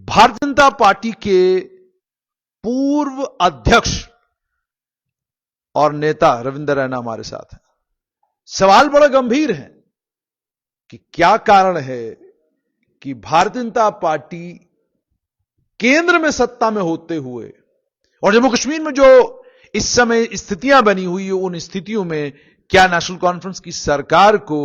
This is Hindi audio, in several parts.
भारतीय जनता पार्टी के पूर्व अध्यक्ष और नेता रविंद्र रैना हमारे साथ हैं। सवाल बड़ा गंभीर है कि क्या कारण है कि भारतीय जनता पार्टी केंद्र में सत्ता में होते हुए और जम्मू कश्मीर में जो इस समय स्थितियां बनी हुई है, उन स्थितियों में क्या नेशनल कॉन्फ्रेंस की सरकार को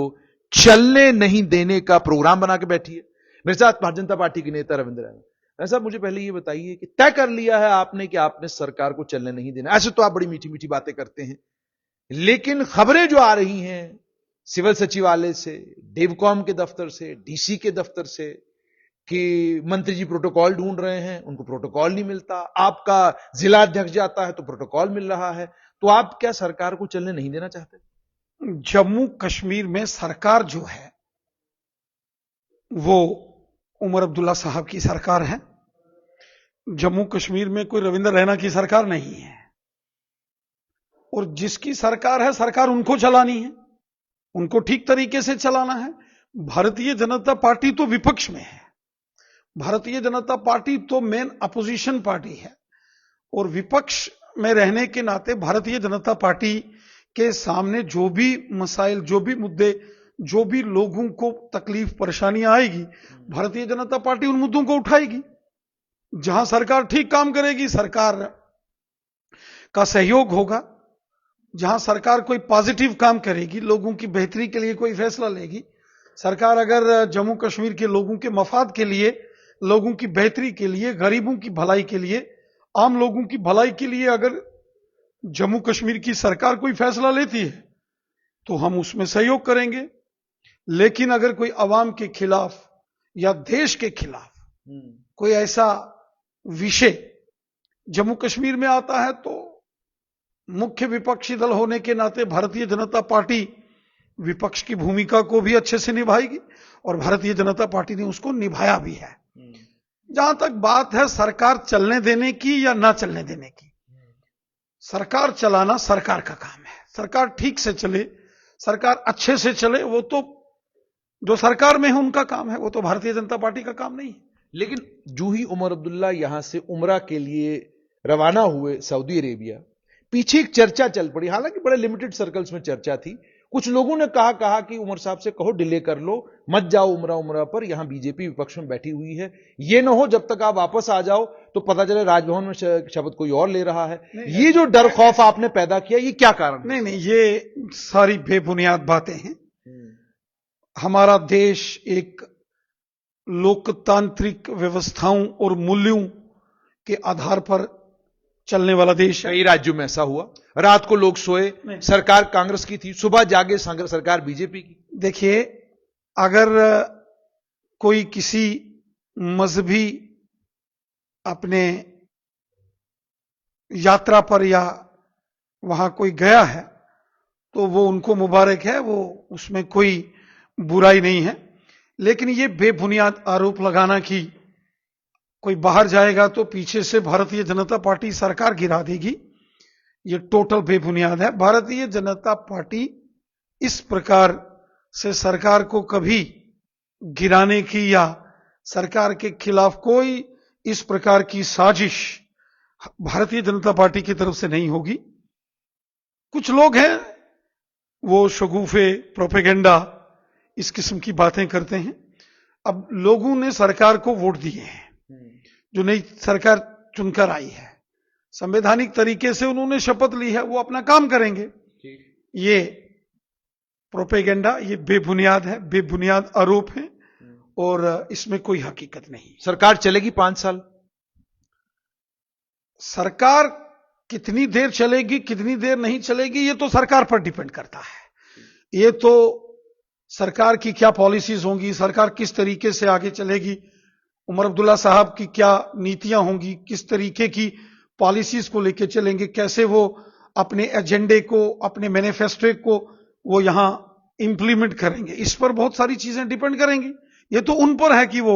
चलने नहीं देने का प्रोग्राम बना के बैठी है। मेरे साथ भारतीय जनता पार्टी के नेता रविंद्र रैना साहब, मुझे पहले ये बताइए कि तय कर लिया है आपने कि आपने सरकार को चलने नहीं देना। ऐसे तो आप बड़ी मीठी मीठी बातें करते हैं, लेकिन खबरें जो आ रही हैं सिविल सचिवालय से, डेवकॉम के दफ्तर से, डीसी के दफ्तर से कि मंत्री जी प्रोटोकॉल ढूंढ रहे हैं, उनको प्रोटोकॉल नहीं मिलता। आपका जिला अध्यक्ष जाता है तो प्रोटोकॉल मिल रहा है। तो आप क्या सरकार को चलने नहीं देना चाहते? जम्मू कश्मीर में सरकार जो है वो उमर अब्दुल्ला साहब की सरकार है। जम्मू कश्मीर में कोई रविंद्र रैना की सरकार नहीं है। और जिसकी सरकार है, सरकार उनको चलानी है, उनको ठीक तरीके से चलाना है। भारतीय जनता पार्टी तो विपक्ष में है, भारतीय जनता पार्टी तो मेन अपोजिशन पार्टी है। और विपक्ष में रहने के नाते भारतीय जनता पार्टी के सामने जो भी मसाइल, जो भी मुद्दे, जो भी लोगों को तकलीफ परेशानियां आएगी, भारतीय जनता पार्टी उन मुद्दों को उठाएगी। जहां सरकार ठीक काम करेगी, सरकार का सहयोग होगा। जहां सरकार कोई पॉजिटिव काम करेगी, लोगों की बेहतरी के लिए कोई फैसला लेगी, सरकार अगर जम्मू कश्मीर के लोगों के मफाद के लिए, लोगों की बेहतरी के लिए, गरीबों की भलाई के लिए, आम लोगों की भलाई के लिए अगर जम्मू कश्मीर की सरकार कोई फैसला लेती है तो हम उसमें सहयोग करेंगे। लेकिन अगर कोई अवाम के खिलाफ या देश के खिलाफ कोई ऐसा विषय जम्मू कश्मीर में आता है तो मुख्य विपक्षी दल होने के नाते भारतीय जनता पार्टी विपक्ष की भूमिका को भी अच्छे से निभाएगी और भारतीय जनता पार्टी ने उसको निभाया भी है। जहां तक बात है सरकार चलने देने की या ना चलने देने की, सरकार चलाना सरकार का काम है। सरकार ठीक से चले, सरकार अच्छे से चले, वो तो जो सरकार में है उनका काम है, वो तो भारतीय जनता पार्टी का काम नहीं है। लेकिन जो ही उमर अब्दुल्ला यहां से उमरा के लिए रवाना हुए सऊदी अरेबिया, पीछे एक चर्चा चल पड़ी। हालांकि बड़े लिमिटेड सर्कल्स में चर्चा थी। कुछ लोगों ने कहा कि उमर साहब से कहो डिले कर लो, मत जाओ उमरा पर, यहां बीजेपी विपक्ष में बैठी हुई है, ये ना हो जब तक आप वापस आ जाओ तो पता चले राजभवन में शपथ कोई और ले रहा है। ये जो डर खौफ आपने पैदा किया, ये क्या कारण? नहीं, ये सारी बेबुनियाद बातें हैं। हमारा देश एक लोकतांत्रिक व्यवस्थाओं और मूल्यों के आधार पर चलने वाला देश है। कई राज्यों में ऐसा हुआ, रात को लोग सोए, सरकार कांग्रेस की थी, सुबह जागे सरकार बीजेपी की। देखिए, अगर कोई किसी मजहबी अपने यात्रा पर या वहां कोई गया है तो वो उनको मुबारक है, वो उसमें कोई बुराई नहीं है। लेकिन ये बेबुनियाद आरोप लगाना कि कोई बाहर जाएगा तो पीछे से भारतीय जनता पार्टी सरकार गिरा देगी, ये टोटल बेबुनियाद है। भारतीय जनता पार्टी इस प्रकार से सरकार को कभी गिराने की या सरकार के खिलाफ कोई इस प्रकार की साजिश भारतीय जनता पार्टी की तरफ से नहीं होगी। कुछ लोग हैं वो शगुफे, प्रोपेगेंडा, इस किस्म की बातें करते हैं। अब लोगों ने सरकार को वोट दिए हैं, जो नई सरकार चुनकर आई है, संवैधानिक तरीके से उन्होंने शपथ ली है, वो अपना काम करेंगे। ये प्रोपेगेंडा, ये बेबुनियाद है, बेबुनियाद आरोप है और इसमें कोई हकीकत नहीं। सरकार चलेगी 5 साल। सरकार कितनी देर चलेगी, कितनी देर नहीं चलेगी, ये तो सरकार पर डिपेंड करता है। ये तो सरकार की क्या पॉलिसीज होंगी, सरकार किस तरीके से आगे चलेगी, उमर अब्दुल्ला साहब की क्या नीतियां होंगी, किस तरीके की पॉलिसीज को लेकर चलेंगे, कैसे वो अपने एजेंडे को, अपने मैनिफेस्टो को वो यहां इंप्लीमेंट करेंगे, इस पर बहुत सारी चीजें डिपेंड करेंगी। ये तो उन पर है कि वो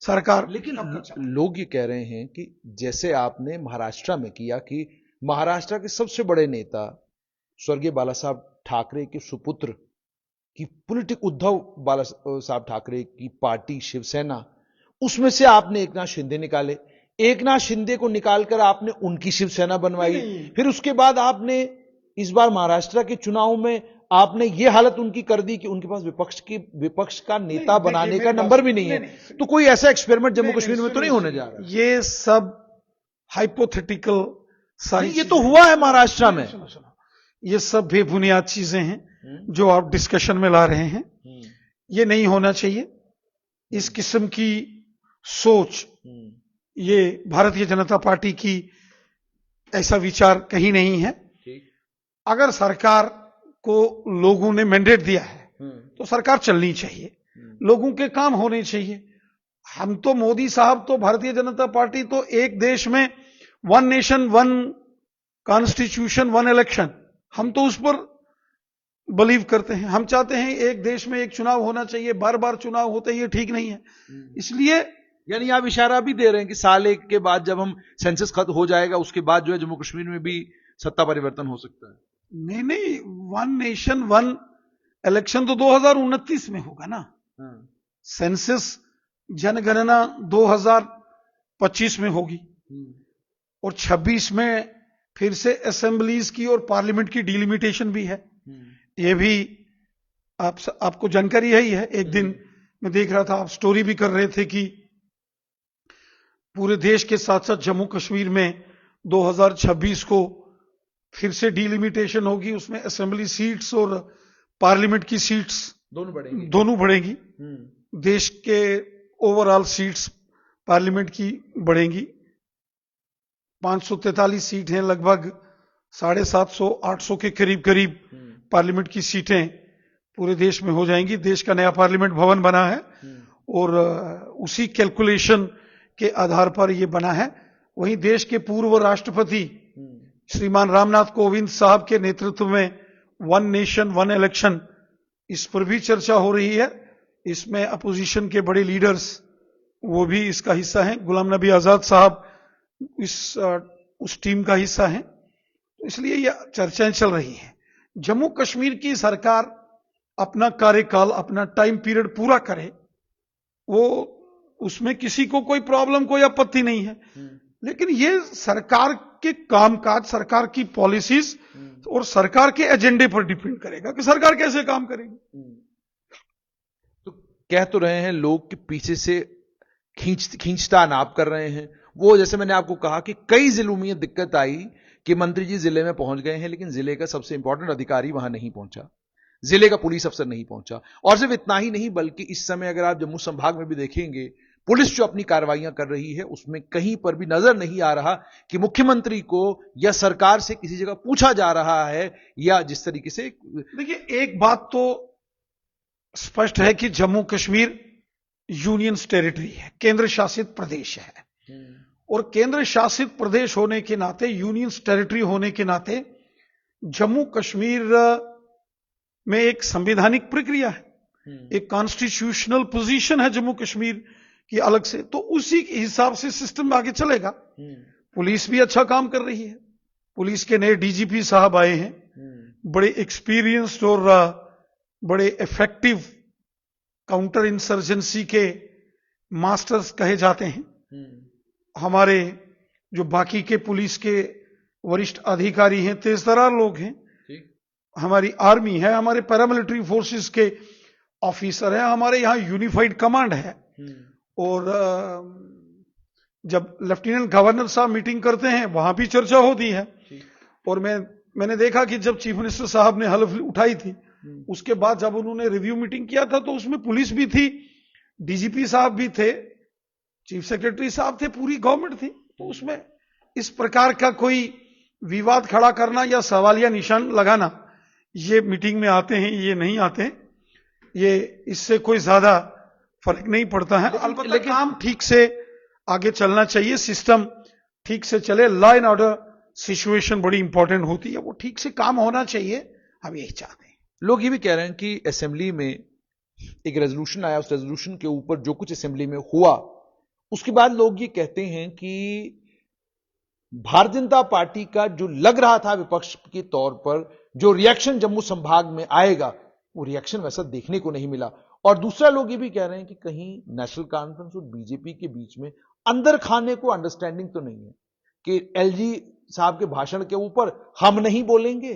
सरकार। लेकिन लोग ये कह रहे हैं कि जैसे आपने महाराष्ट्र में किया कि महाराष्ट्र के सबसे बड़े नेता स्वर्गीय बाला साहब ठाकरे के सुपुत्र की पॉलिटिक, उद्धव बाला साहब ठाकरे की पार्टी शिवसेना, उसमें से आपने एकनाथ शिंदे निकाले, एकनाथ शिंदे को निकालकर आपने उनकी शिवसेना बनवाई, फिर उसके बाद आपने इस बार महाराष्ट्र के चुनाव में आपने ये हालत उनकी कर दी कि उनके पास विपक्ष का नेता बनाने का नंबर भी नहीं है। तो कोई ऐसा एक्सपेरिमेंट जम्मू कश्मीर में तो नहीं होने जा रहा? ये सब हाइपोथेटिकल सारी ये तो हुआ है महाराष्ट्र में। सुनो, ये सब बेबुनियाद चीजें हैं जो आप डिस्कशन में ला रहे हैं। ये नहीं होना चाहिए। इस किस्म की सोच, ये भारतीय जनता पार्टी की ऐसा विचार कहीं नहीं है। अगर सरकार को लोगों ने मैंडेट दिया है तो सरकार चलनी चाहिए, लोगों के काम होने चाहिए। हम तो मोदी साहब तो भारतीय जनता पार्टी तो एक देश में one nation one constitution one election, हम तो उस पर बिलीव करते हैं। हम चाहते हैं एक देश में एक चुनाव होना चाहिए, बार बार चुनाव होते हैं, ये ठीक नहीं है। इसलिए यानी आप इशारा भी दे रहे हैं कि साल एक के बाद जब हम सेंसस खत्म हो जाएगा उसके बाद जो है जम्मू कश्मीर में भी सत्ता परिवर्तन हो सकता है? नहीं, वन नेशन वन इलेक्शन तो 2029 में होगा ना। सेंसस जनगणना 2025 में होगी और 26 में फिर से असेंबलीज की और पार्लियामेंट की डिलिमिटेशन भी है। ये भी आपको जानकारी है ही है। एक दिन मैं देख रहा था, आप स्टोरी भी कर रहे थे कि पूरे देश के साथ साथ जम्मू कश्मीर में 2026 को फिर से डिलिमिटेशन होगी। उसमें असेंबली सीट्स और पार्लियामेंट की सीट्स दोनों बढ़ेंगी। देश के ओवरऑल सीट्स पार्लियामेंट की बढ़ेंगी। 543 सीट हैं, लगभग 750-800 के करीब पार्लियामेंट की सीटें पूरे देश में हो जाएंगी। देश का नया पार्लियामेंट भवन बना है और उसी कैलकुलेशन के आधार पर यह बना है। वहीं देश के पूर्व राष्ट्रपति श्रीमान रामनाथ कोविंद साहब के नेतृत्व में वन नेशन वन इलेक्शन, इस पर भी चर्चा हो रही है। इसमें अपोजिशन के बड़े लीडर्स वो भी इसका हिस्सा हैं। गुलाम नबी आजाद साहब उस टीम का हिस्सा हैं। तो इसलिए यह चर्चाएं चल रही हैं। जम्मू कश्मीर की सरकार अपना कार्यकाल, अपना टाइम पीरियड पूरा करे, वो उसमें किसी को कोई प्रॉब्लम, कोई आपत्ति नहीं है। लेकिन ये सरकार के कामकाज, सरकार की पॉलिसीज और सरकार के एजेंडे पर डिपेंड करेगा कि सरकार कैसे काम करेगी। तो कह तो रहे हैं लोग कि पीछे से खींचतान आप कर रहे हैं। वो जैसे मैंने आपको कहा कि कई जिलों में यह दिक्कत आई कि मंत्री जी जिले में पहुंच गए हैं लेकिन जिले का सबसे इंपॉर्टेंट अधिकारी वहां नहीं पहुंचा, जिले का पुलिस अफसर नहीं पहुंचा। और सिर्फ इतना ही नहीं बल्कि इस समय अगर आप जम्मू संभाग में भी देखेंगे, पुलिस जो अपनी कार्रवाइयां कर रही है उसमें कहीं पर भी नजर नहीं आ रहा कि मुख्यमंत्री को या सरकार से किसी जगह पूछा जा रहा है या जिस तरीके से। देखिए, एक बात तो स्पष्ट है कि जम्मू कश्मीर यूनियन टेरिटरी है, केंद्र शासित प्रदेश है। और केंद्र शासित प्रदेश होने के नाते, यूनियन टेरिटरी होने के नाते जम्मू कश्मीर में एक संवैधानिक प्रक्रिया है, एक कॉन्स्टिट्यूशनल पोजीशन है जम्मू कश्मीर की अलग से। तो उसी के हिसाब से सिस्टम आगे चलेगा। पुलिस भी अच्छा काम कर रही है। पुलिस के नए डीजीपी साहब आए हैं, बड़े एक्सपीरियंस्ड और बड़े इफेक्टिव काउंटर इंसर्जेंसी के मास्टर्स कहे जाते हैं। हमारे जो बाकी के पुलिस के वरिष्ठ अधिकारी हैं, तेजतर्रार लोग हैं। हमारी आर्मी है, हमारे पैरामिलिट्री फोर्सेस के ऑफिसर हैं, हमारे यहां यूनिफाइड कमांड है। और जब लेफ्टिनेंट गवर्नर साहब मीटिंग करते हैं वहां भी चर्चा होती है। और मैंने देखा कि जब चीफ मिनिस्टर साहब ने हल्फ उठाई थी, उसके बाद जब उन्होंने रिव्यू मीटिंग किया था तो उसमें पुलिस भी थी, डीजीपी साहब भी थे, चीफ सेक्रेटरी साहब थे, पूरी गवर्नमेंट थी। तो उसमें इस प्रकार का कोई विवाद खड़ा करना या सवालिया निशान लगाना, ये मीटिंग में आते हैं, ये नहीं आते, ये इससे कोई ज्यादा फर्क नहीं पड़ता है। लेकिन काम ठीक से आगे चलना चाहिए, सिस्टम ठीक से चले, लॉ एंड ऑर्डर सिचुएशन बड़ी इंपॉर्टेंट होती है, वो ठीक से काम होना चाहिए। हम यही चाहते हैं। लोग ये भी कह रहे हैं कि असेंबली में एक रेजोल्यूशन आया, उस रेजोल्यूशन के ऊपर जो कुछ असेंबली में हुआ उसके बाद लोग ये कहते हैं कि भारतीय जनता पार्टी का जो लग रहा था विपक्ष के तौर पर जो रिएक्शन जम्मू संभाग में आएगा, वो रिएक्शन वैसा देखने को नहीं मिला। और दूसरा लोग ये भी कह रहे हैं कि कहीं नेशनल कॉन्फ्रेंस और बीजेपी के बीच में अंदर खाने को अंडरस्टैंडिंग तो नहीं है कि एलजी साहब के भाषण के ऊपर हम नहीं बोलेंगे,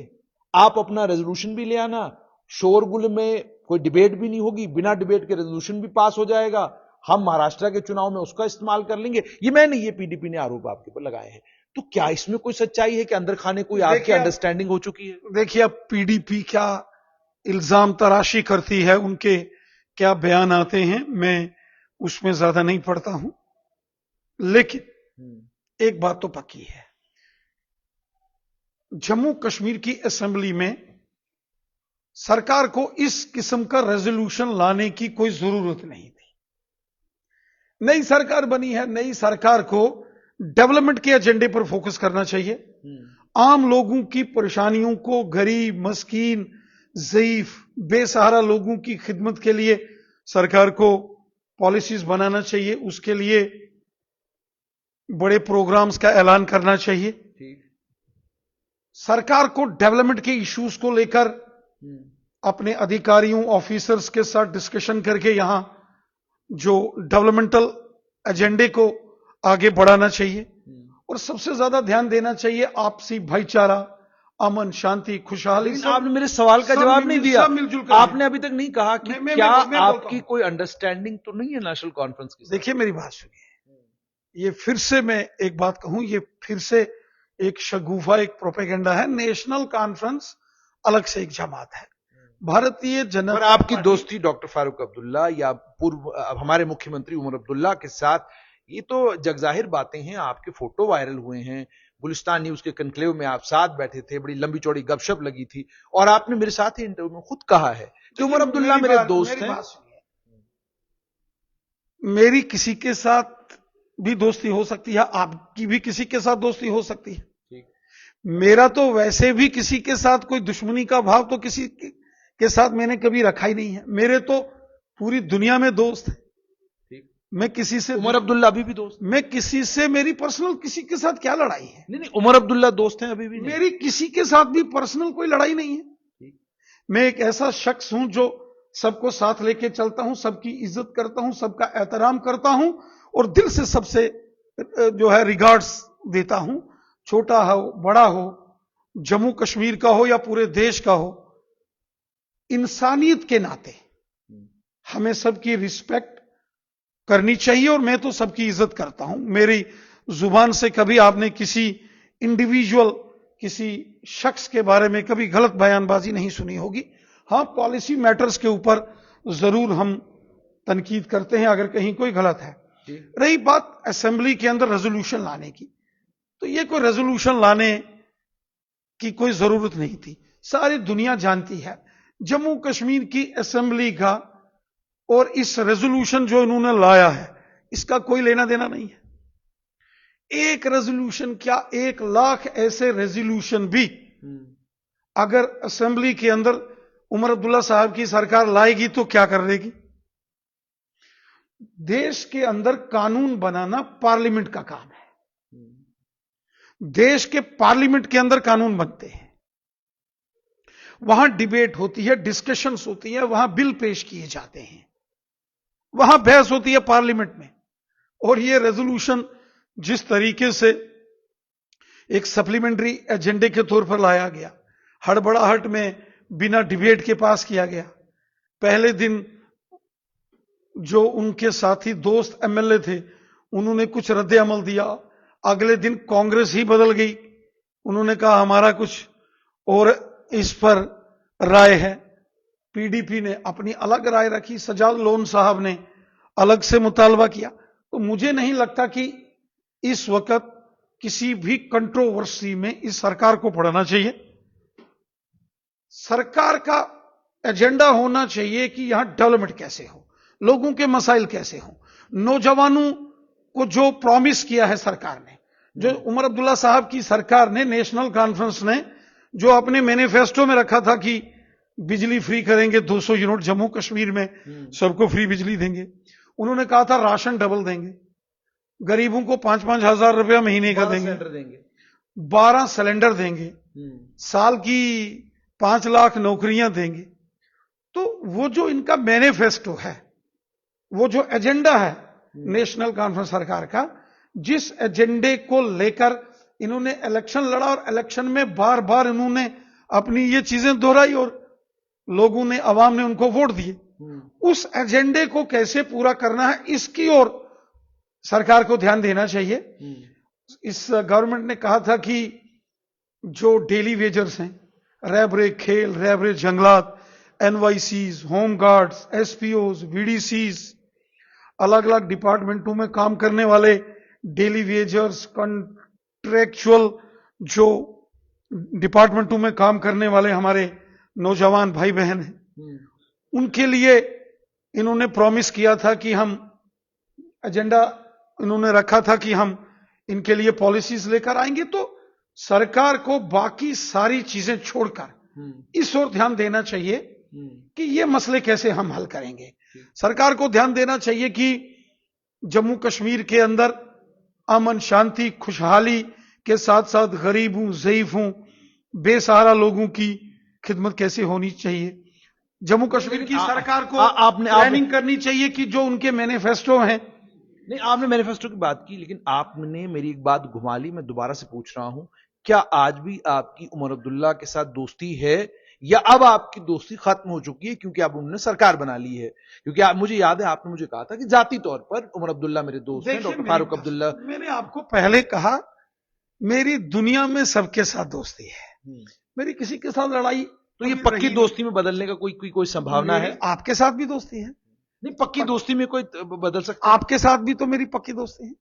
आप अपना रेजोल्यूशन भी ले आना, शोरगुल में कोई डिबेट भी नहीं होगी, बिना डिबेट के रेजोल्यूशन भी पास हो जाएगा, हम महाराष्ट्र के चुनाव में उसका इस्तेमाल कर लेंगे। ये पीडीपी ने आरोप आपके ऊपर लगाए हैं। तो क्या इसमें कोई सच्चाई है कि अंदर खाने कोई आपकी अंडरस्टैंडिंग हो चुकी है? देखिए, अब पीडीपी क्या इल्जाम तराशी करती है, उनके क्या बयान आते हैं, मैं उसमें ज्यादा नहीं पढ़ता हूं, लेकिन एक बात तो पक्की है, जम्मू कश्मीर की असेंबली में सरकार को इस किस्म का रेजोल्यूशन लाने की कोई जरूरत नहीं थी। नई सरकार बनी है, नई सरकार को डेवलपमेंट के एजेंडे पर फोकस करना चाहिए। आम लोगों की परेशानियों को, गरीब, मस्कीन, ज़ईफ, बेसहारा लोगों की खिदमत के लिए सरकार को पॉलिसीज बनाना चाहिए, उसके लिए बड़े प्रोग्राम्स का ऐलान करना चाहिए। सरकार को डेवलपमेंट के इश्यूज को लेकर अपने अधिकारियों, ऑफिसर्स के साथ डिस्कशन करके यहां जो डेवलपमेंटल एजेंडे को आगे बढ़ाना चाहिए, और सबसे ज्यादा ध्यान देना चाहिए आपसी भाईचारा, अमन, शांति, खुशहाली। आपने मेरे सवाल का जवाब नहीं दिया। मिलजुल आपने अभी तक नहीं कहा कि क्या आपकी हूं। कोई अंडरस्टैंडिंग तो नहीं है नेशनल कॉन्फ्रेंस की? देखिए, मेरी बात सुनिए, ये फिर से मैं एक बात कहूं, ये फिर से एक शगुफा, एक प्रोपेगेंडा है। नेशनल कॉन्फ्रेंस अलग से एक जमात है, भारतीय जनता और आपकी दोस्ती डॉक्टर फारूक अब्दुल्ला या पूर्व हमारे मुख्यमंत्री उमर अब्दुल्ला के साथ, ये तो जगजाहिर बातें हैं। आपके फोटो वायरल हुए हैं, गुलिस्तान न्यूज के कनक्लेव में आप साथ बैठे थे, बड़ी लंबी चौड़ी गपशप लगी थी, और आपने मेरे साथ ही इंटरव्यू में खुद कहा है कि उमर अब्दुल्ला मेरे दोस्त हैं। मेरी किसी के साथ भी दोस्ती हो सकती है, आपकी भी किसी के साथ दोस्ती हो सकती है। मेरा तो वैसे भी किसी के साथ कोई दुश्मनी का भाव तो किसी के साथ मैंने कभी रखा ही नहीं है। मेरे तो पूरी दुनिया में दोस्त है, मैं किसी से, उमर अब्दुल्ला अभी भी दोस्त? मैं किसी से, मेरी पर्सनल किसी के साथ क्या लड़ाई है? नहीं, उमर अब्दुल्ला दोस्त हैं अभी भी? मेरी किसी के साथ भी पर्सनल कोई लड़ाई नहीं है। मैं एक ऐसा शख्स हूं जो सबको साथ लेके चलता हूं, सबकी इज्जत करता हूं, सबका एहतराम करता हूं, और दिल से सबसे जो है रिगार्ड्स देता हूं, छोटा हो, बड़ा हो, जम्मू कश्मीर का हो या पूरे देश का हो। इंसानियत के नाते हमें सबकी रिस्पेक्ट करनी चाहिए, और मैं तो सबकी इज्जत करता हूं। मेरी जुबान से कभी आपने किसी इंडिविजुअल, किसी शख्स के बारे में कभी गलत बयानबाजी नहीं सुनी होगी। हां, पॉलिसी मैटर्स के ऊपर जरूर हम तनकीद करते हैं अगर कहीं कोई गलत है। रही बात असेंबली के अंदर रेजोल्यूशन लाने की, तो ये कोई रेजोल्यूशन लाने की कोई जरूरत नहीं थी। सारी दुनिया जानती है जम्मू कश्मीर की असेंबली का और इस रेजोल्यूशन जो इन्होंने लाया है, इसका कोई लेना देना नहीं है। एक रेजोल्यूशन क्या, 1 लाख ऐसे रेजोल्यूशन भी अगर असेंबली के अंदर उमर अब्दुल्ला साहब की सरकार लाएगी तो क्या कर देगी? देश के अंदर कानून बनाना पार्लियामेंट का काम है। देश के पार्लियामेंट के अंदर कानून बनते हैं, वहां डिबेट होती है, डिस्कशंस होती है, वहां बिल पेश किए जाते हैं, वहां बहस होती है पार्लियामेंट में। और ये रेजोल्यूशन जिस तरीके से एक सप्लीमेंट्री एजेंडे के तौर पर लाया गया, हड़बड़ाहट में बिना डिबेट के पास किया गया। पहले दिन जो उनके साथी दोस्त एमएलए थे, उन्होंने कुछ रद्द अमल दिया, अगले दिन कांग्रेस ही बदल गई, उन्होंने कहा हमारा कुछ और इस पर राय है। पीडीपी ने अपनी अलग राय रखी, सजाद लोन साहब ने अलग से मुतालबा किया। तो मुझे नहीं लगता कि इस वक्त किसी भी कंट्रोवर्सी में इस सरकार को पड़ना चाहिए। सरकार का एजेंडा होना चाहिए कि यहां डेवलपमेंट कैसे हो, लोगों के मसाइल कैसे हो, नौजवानों को जो प्रॉमिस किया है सरकार ने, जो उमर अब्दुल्ला साहब की सरकार ने, नेशनल कॉन्फ्रेंस ने जो अपने मैनिफेस्टो में रखा था कि बिजली फ्री करेंगे, 200 यूनिट जम्मू कश्मीर में सबको फ्री बिजली देंगे। उन्होंने कहा था राशन डबल देंगे, गरीबों को 5-5 हजार रुपया महीने का देंगे, 12 सिलेंडर देंगे, साल की 5 लाख नौकरियां देंगे। तो वो जो इनका मैनिफेस्टो है, वो जो एजेंडा है नेशनल कॉन्फ्रेंस सरकार का, जिस एजेंडे को लेकर इन्होंने इलेक्शन लड़ा और इलेक्शन में बार बार इन्होंने अपनी ये चीजें दोहराई और लोगों ने, अवाम ने उनको वोट दिए, उस एजेंडे को कैसे पूरा करना है इसकी ओर सरकार को ध्यान देना चाहिए। इस गवर्नमेंट ने कहा था कि जो डेली वेजर्स हैं, रैबरे खेल, रैबरे जंगलात, एनवाईसीज, होम गार्ड्स, एसपीओज, वीडीसीज, अलग अलग डिपार्टमेंटों में काम करने वाले डेली वेजर्स, कॉन्ट्रेक्चुअल जो डिपार्टमेंटों में काम करने वाले हमारे नौजवान भाई बहन हैं, उनके लिए इन्होंने प्रॉमिस किया था कि हम, एजेंडा इन्होंने रखा था कि हम इनके लिए पॉलिसीज लेकर आएंगे। तो सरकार को बाकी सारी चीजें छोड़कर इस ओर ध्यान देना चाहिए कि ये मसले कैसे हम हल करेंगे। सरकार को ध्यान देना चाहिए कि जम्मू कश्मीर के अंदर अमन, शांति, खुशहाली के साथ साथ गरीबों, ज़ईफों, बेसहारा लोगों की खिदमत कैसे होनी चाहिए। जम्मू कश्मीर की सरकार को प्लानिंग करनी चाहिए कि जो उनके मैनिफेस्टो हैं। नहीं, आपने मैनिफेस्टो की बात की, लेकिन आपने मेरी एक बात घुमा ली। मैं दोबारा से पूछ रहा हूं, क्या आज भी आपकी उमर अब्दुल्ला के साथ दोस्ती है या अब आपकी दोस्ती खत्म हो चुकी है क्योंकि अब उन्होंने सरकार बना ली है? क्योंकि मुझे याद है आपने मुझे कहा था कि जाती तौर पर उमर अब्दुल्ला मेरे दोस्त हैं, डॉक्टर फारूक अब्दुल्ला। मैंने आपको पहले कहा, मेरी दुनिया में सबके साथ दोस्ती है, मेरी किसी के साथ लड़ाई। तो ये पक्की दोस्ती में बदलने का कोई संभावना है? आपके साथ भी दोस्ती है। नहीं, पक्की दोस्ती में कोई बदल सकता? आपके साथ भी तो मेरी पक्की दोस्ती है,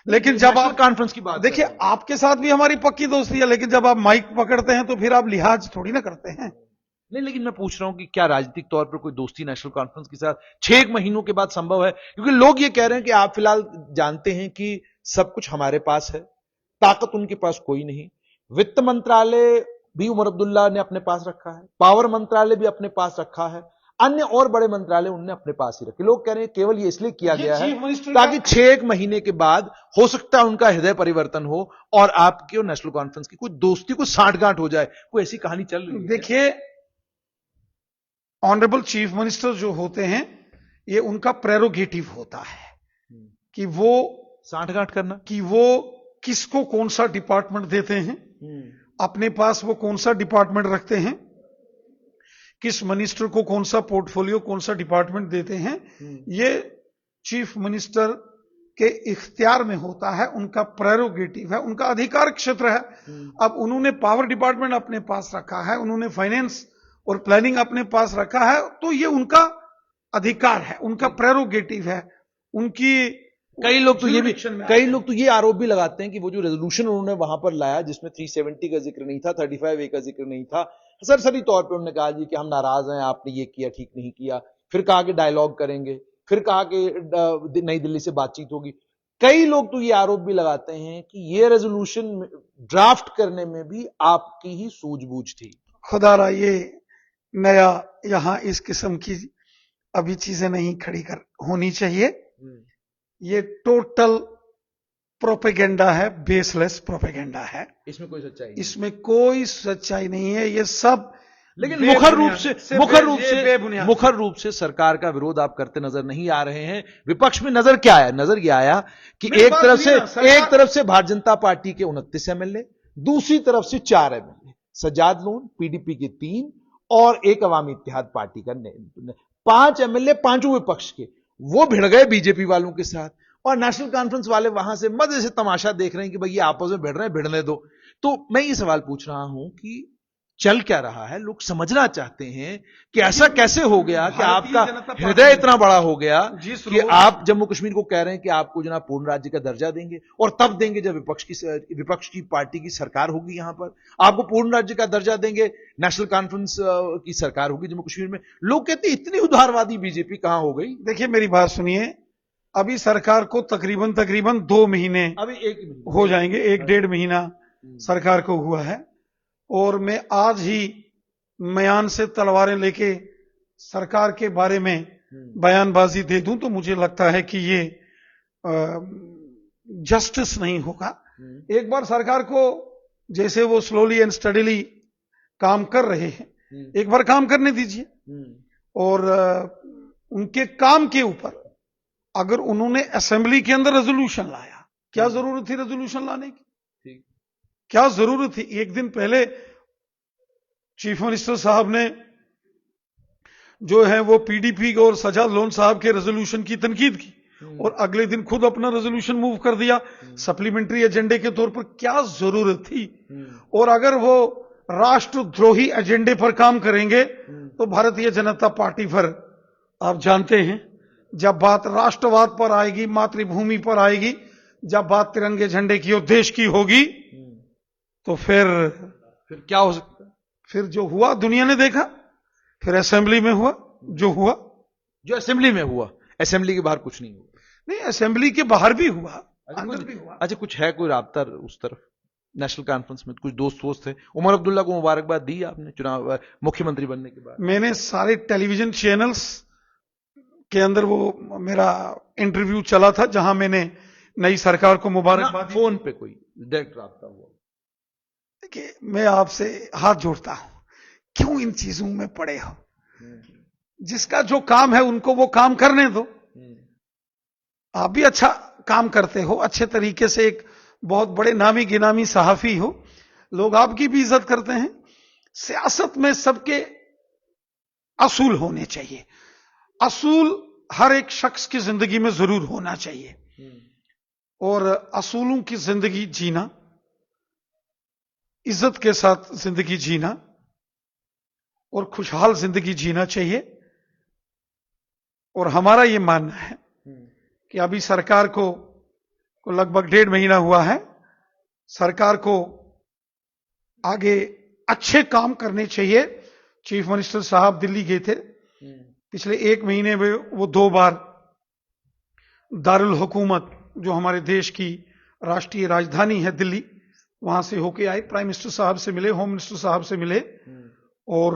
लेकिन जब आप कॉन्फ्रेंस की बात देखिए, आपके साथ भी हमारी पक्की दोस्ती है, लेकिन जब आप माइक पकड़ते हैं तो फिर आप लिहाज थोड़ी ना करते हैं। नहीं, लेकिन मैं पूछ रहा हूं कि क्या राजनीतिक तौर पर कोई दोस्ती नेशनल कॉन्फ्रेंस के साथ 6 महीनों के बाद संभव है? क्योंकि लोग ये कह रहे हैं कि आप फिलहाल जानते हैं कि सब कुछ हमारे पास है, ताकत उनके पास कोई नहीं। वित्त मंत्रालय भी उमर अब्दुल्ला ने अपने पास रखा है, पावर मंत्रालय भी अपने पास रखा है, अन्य और बड़े मंत्रालय उन्होंने अपने पास ही रखे। लोग कह रहे हैं केवल ये इसलिए किया गया है ताकि 6 महीने के बाद हो सकता है उनका हृदय परिवर्तन हो और आपकी और नेशनल कॉन्फ्रेंस की कोई दोस्ती, कोई साठगांठ हो जाए। कोई ऐसी कहानी चल रही है? देखिए, ऑनरेबल चीफ मिनिस्टर जो होते हैं, ये उनका प्रेरोगेटिव होता है कि वो साठगांठ करना, कि वो किसको कौन सा डिपार्टमेंट देते हैं, अपने पास वो कौन सा डिपार्टमेंट रखते हैं, किस मिनिस्टर को कौन सा पोर्टफोलियो, कौन सा डिपार्टमेंट देते हैं, ये चीफ मिनिस्टर के इख्तियार में होता है, उनका प्रेरोगेटिव है, उनका अधिकार क्षेत्र है। अब उन्होंने पावर डिपार्टमेंट अपने पास रखा है, उन्होंने फाइनेंस और प्लानिंग अपने पास रखा है, तो ये उनका अधिकार है, उनका प्रेरोगेटिव है, उनकी। कई लोग तो ये आरोप भी लगाते हैं कि वो जो रेजोल्यूशन उन्होंने वहां पर लाया जिसमें 370 का जिक्र नहीं था, 35A का जिक्र नहीं था, सरसरी तौर पे उन्होंने कहा जी कि हम नाराज हैं, आपने ये किया, ठीक नहीं किया, फिर कहा कि डायलॉग करेंगे, फिर कहा कि नई दिल्ली से बातचीत होगी। कई लोग तो ये आरोप भी लगाते हैं कि ये रेजोल्यूशन ड्राफ्ट करने में भी आपकी ही सूझबूझ थी। खुदारा, ये नया यहां इस किस्म की अभी चीजें नहीं खड़ी कर होनी चाहिए। ये टोटल प्रोपेगेंडा है, बेसलेस प्रोपेगेंडा है। इसमें कोई सच्चाई नहीं, इसमें कोई सच्चाई नहीं है, ये सब। लेकिन मुखर रूप से सरकार का विरोध आप करते नजर नहीं आ रहे हैं। विपक्ष में नजर क्या आया? नजर यह आया कि एक तरफ से भारतीय जनता पार्टी के 29 एमएलए, दूसरी तरफ से 4 एमएलए, सजाद लोन पीडीपी के 3 और एक अवामी इत्तेहाद पार्टी का 5 एमएलए, पांचों विपक्ष के, वो भिड़ गए बीजेपी वालों के साथ। और नेशनल कॉन्फ्रेंस वाले वहां से मजे से तमाशा देख रहे हैं कि भाई ये आपस में भिड़ रहे हैं, भिड़ने दो। तो मैं ये सवाल पूछ रहा हूं कि चल क्या रहा है? लोग समझना चाहते हैं कि ऐसा कैसे हो गया कि आपका हृदय इतना बड़ा हो गया कि आप जम्मू कश्मीर को कह रहे हैं कि आपको जनाब पूर्ण राज्य का दर्जा देंगे, और तब देंगे जब विपक्ष की पार्टी की सरकार होगी, यहां पर आपको पूर्ण राज्य का दर्जा देंगे, नेशनल कॉन्फ्रेंस की सरकार होगी जम्मू कश्मीर में। लोग कहते हैं इतनी उदारवादी बीजेपी कहां हो गई? देखिए, मेरी बात सुनिए, अभी सरकार को तकरीबन 2 महीने अभी 1 हो जाएंगे, 1-1.5 महीना सरकार को हुआ है, और मैं आज ही म्यान से तलवारें लेके सरकार के बारे में बयानबाजी दे दूं तो मुझे लगता है कि ये जस्टिस नहीं होगा। एक बार सरकार को, जैसे वो स्लोली एंड स्टडीली काम कर रहे हैं, एक बार काम करने दीजिए। और उनके काम के ऊपर अगर उन्होंने असेंबली के अंदर रेजोल्यूशन लाया, क्या जरूरत थी रेजोल्यूशन लाने की? क्या जरूरत थी? एक दिन पहले चीफ मिनिस्टर साहब ने जो है वो पीडीपी और सजाद लोन साहब के रेजोल्यूशन की तनकीद की और अगले दिन खुद अपना रेजोल्यूशन मूव कर दिया सप्लीमेंट्री एजेंडे के तौर पर। क्या जरूरत थी? और अगर वो राष्ट्रद्रोही एजेंडे पर काम करेंगे तो भारतीय जनता पार्टी पर आप जानते हैं, जब बात राष्ट्रवाद पर आएगी, मातृभूमि पर आएगी, जब बात तिरंगे झंडे की और देश की होगी, तो फिर क्या हो सकता है? फिर जो हुआ दुनिया ने देखा, फिर असेंबली में हुआ जो हुआ। जो असेंबली में हुआ, असेंबली के बाहर कुछ नहीं हुआ। नहीं, असेंबली के बाहर भी हुआ, अंदर भी हुआ। अच्छा, कुछ है कोई राब्ता उस तरफ? नेशनल कॉन्फ्रेंस में कुछ दोस्त थे? उमर अब्दुल्ला को मुबारकबाद दी आपने चुनाव मुख्यमंत्री बनने के बाद? मैंने सारे टेलीविजन चैनल्स के अंदर वो मेरा इंटरव्यू चला था जहां मैंने नई सरकार को मुबारकबाद दी। फोन पे कोई डायरेक्ट राब्ता हुआ? देखिए, मैं आपसे हाथ जोड़ता हूं, क्यों इन चीजों में पड़े हो? जिसका जो काम है उनको वो काम करने दो। आप भी अच्छा काम करते हो, अच्छे तरीके से एक बहुत बड़े नामी गिनामी सहाफी हो, लोग आपकी भी इज्जत करते हैं। सियासत में सबके असूल होने चाहिए। असूल हर एक शख्स की जिंदगी में जरूर होना चाहिए और असूलों की जिंदगी जीना, इज्जत के साथ जिंदगी जीना और खुशहाल जिंदगी जीना चाहिए। और हमारा यह मानना है कि अभी सरकार को लगभग 1.5 महीना हुआ है, सरकार को आगे अच्छे काम करने चाहिए। चीफ मिनिस्टर साहब दिल्ली गए थे, पिछले 1 महीने में वो 2 बार दारुल हुकूमत, जो हमारे देश की राष्ट्रीय राजधानी है दिल्ली, वहां से होके आए। प्राइम मिनिस्टर साहब से मिले, होम मिनिस्टर साहब से मिले और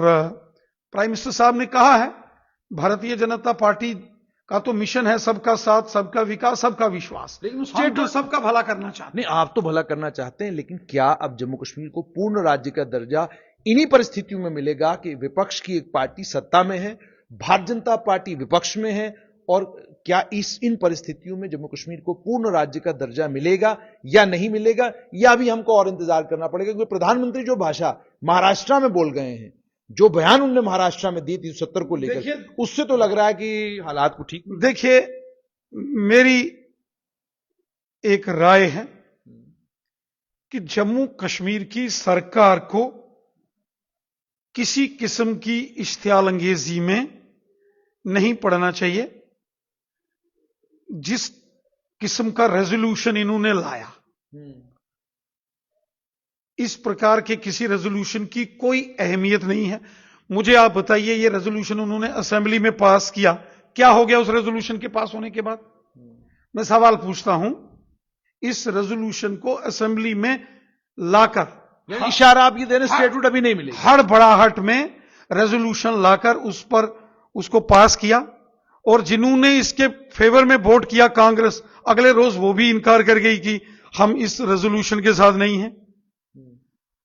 प्राइम मिनिस्टर साहब ने कहा है भारतीय जनता पार्टी का तो मिशन है सबका साथ, सबका विकास, सबका विश्वास, लेकिन स्टेट तो सबका भला करना चाहते हैं। नहीं, आप तो भला करना चाहते हैं, लेकिन क्या अब जम्मू कश्मीर को पूर्ण राज्य का दर्जा इन्हीं परिस्थितियों में मिलेगा कि विपक्ष की एक पार्टी सत्ता में है, भारतीय जनता पार्टी विपक्ष में है, और क्या इन परिस्थितियों में जम्मू कश्मीर को पूर्ण राज्य का दर्जा मिलेगा या नहीं मिलेगा, या भी हमको और इंतजार करना पड़ेगा? क्योंकि प्रधानमंत्री जो भाषा महाराष्ट्र में बोल गए हैं, जो बयान उन्होंने महाराष्ट्र में दी थी 70 को लेकर, उससे तो लग रहा है कि हालात को ठीक। देखिए, मेरी एक राय है कि जम्मू कश्मीर की सरकार को किसी किस्म की इश्तियाल अंगेजी में नहीं पड़ना चाहिए। जिस किस्म का रेजोल्यूशन इन्होंने लाया, इस प्रकार के किसी रेजोल्यूशन की कोई अहमियत नहीं है। मुझे आप बताइए, ये रेजोल्यूशन उन्होंने असेंबली में पास किया, क्या हो गया उस रेजोल्यूशन के पास होने के बाद? मैं सवाल पूछता हूं, इस रेजोल्यूशन को असेंबली में लाकर, इशारा आप ये दे रहे, स्टेटमेंट अभी नहीं मिलेगी, हड़बड़ाहट में रेजोल्यूशन लाकर उस पर उसको पास किया, और जिन्होंने इसके फेवर में वोट किया कांग्रेस, अगले रोज वो भी इनकार कर गई कि हम इस रेजोल्यूशन के साथ नहीं है।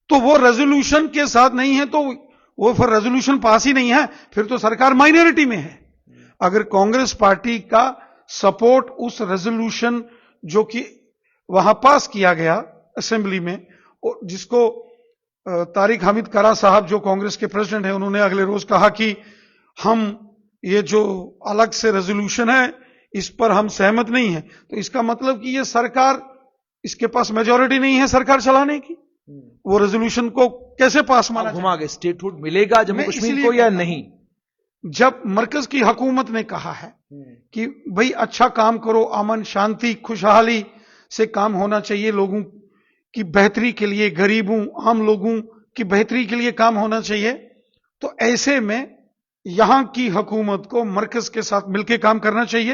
तो वो रेजोल्यूशन के साथ नहीं है तो वो फिर रेजोल्यूशन पास ही नहीं है, फिर तो सरकार माइनॉरिटी में है। अगर कांग्रेस पार्टी का सपोर्ट उस रेजोल्यूशन जो कि वहां पास किया गया असेंबली में, जिसको तारिक हामिद करा साहब जो कांग्रेस के प्रेसिडेंट हैं, उन्होंने अगले रोज कहा कि हम ये जो अलग से रेजोल्यूशन है इस पर हम सहमत नहीं है, तो इसका मतलब कि ये सरकार, इसके पास मेजॉरिटी नहीं है सरकार चलाने की। वो रेजोल्यूशन को कैसे पास माना? घुमा के स्टेटहुड मिलेगा जम्मू कश्मीर को या नहीं? जब मरकज की हुकूमत ने कहा है कि भाई अच्छा काम करो, अमन शांति खुशहाली से काम होना चाहिए, लोगों की बेहतरी के लिए, गरीबों आम लोगों की बेहतरी के लिए काम होना चाहिए, तो ऐसे में यहां की हुकूमत को मरकज के साथ मिलकर काम करना चाहिए,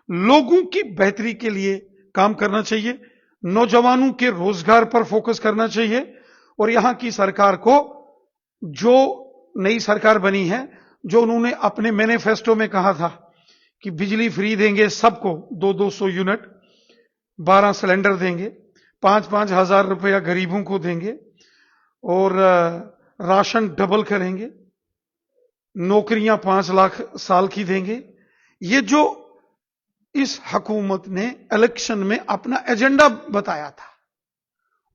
लोगों की बेहतरी के लिए काम करना चाहिए, नौजवानों के रोजगार पर फोकस करना चाहिए। और यहां की सरकार को, जो नई सरकार बनी है, जो उन्होंने अपने मैनिफेस्टो में कहा था कि बिजली फ्री देंगे सबको, 200 यूनिट, 12 सिलेंडर देंगे, 5-5 हजार रुपया गरीबों को देंगे और राशन डबल करेंगे, नौकरियां 5 लाख साल की देंगे। ये जो इस हुकूमत ने इलेक्शन में अपना एजेंडा बताया था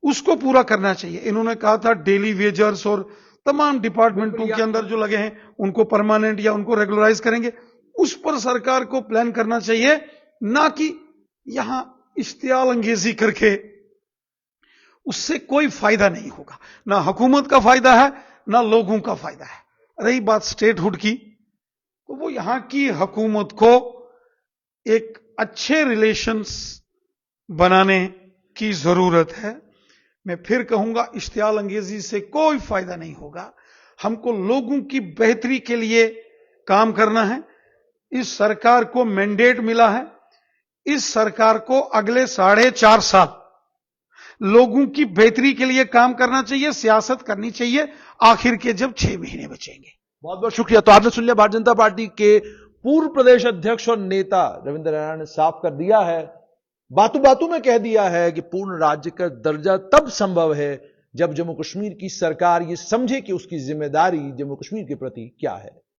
उसको पूरा करना चाहिए। इन्होंने कहा था डेली वेजर्स और तमाम डिपार्टमेंटों के अंदर जो लगे हैं उनको परमानेंट या उनको रेगुलराइज करेंगे। उस पर सरकार को प्लान करना चाहिए, ना कि यहां इश्तियाल अंगेजी करके। उससे कोई फायदा नहीं होगा, ना हुकूमत का फायदा है ना लोगों का फायदा है। रही बात स्टेटहुड की, तो वो यहां की हुकूमत को एक अच्छे रिलेशंस बनाने की जरूरत है। मैं फिर कहूंगा, इश्तियाल अंगेजी से कोई फायदा नहीं होगा। हमको लोगों की बेहतरी के लिए काम करना है। इस सरकार को मैंडेट मिला है, इस सरकार को अगले 4.5 साल लोगों की बेहतरी के लिए काम करना चाहिए, सियासत करनी चाहिए। आखिर के जब 6 महीने बचेंगे। बहुत बहुत शुक्रिया। तो आपने सुन लिया, भारतीय जनता पार्टी के पूर्व प्रदेश अध्यक्ष और नेता रविंद्र रैना ने साफ कर दिया है, बातों बातों में कह दिया है कि पूर्ण राज्य का दर्जा तब संभव है जब जम्मू कश्मीर की सरकार यह समझे कि उसकी जिम्मेदारी जम्मू कश्मीर के प्रति क्या है।